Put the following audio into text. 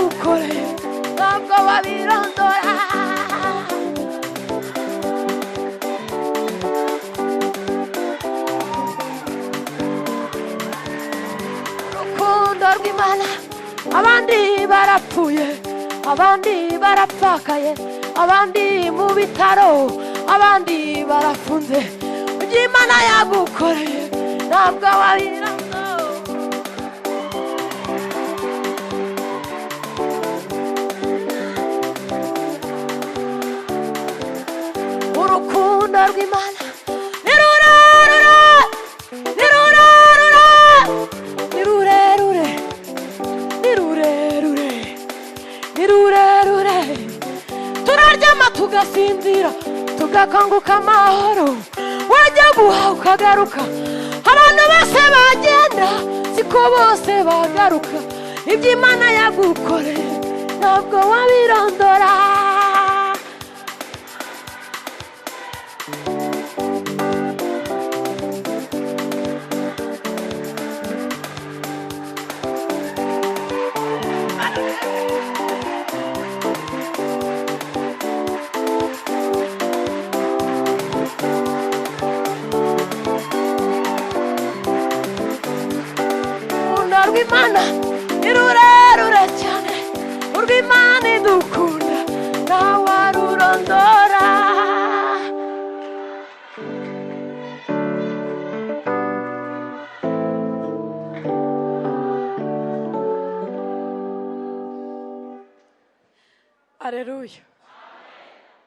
yagukoreye ntabwo wabirondora. Urukundo rw'Imana, abandi barapfuye, abandi barapfakaye, abandi mu bitaro, abandi barafunze. Imana yagukoreye ntabwo wabirondora. Urukundo rw'Imana ni rurerure, ni rurerure, ni rurerure, ni rurerure, ni rurerure. Turaryama tugasinzira tugakanguka amahoro, wajya guhaha ukagaruka. Abantu bose bagenda siko bose bagaruka. Ibyo Imana yagukoreye ntabwo wabirondora. Urw'Imana ni rurerure cyane, urw'Imana idukunda ntawarurondora. Aleluya.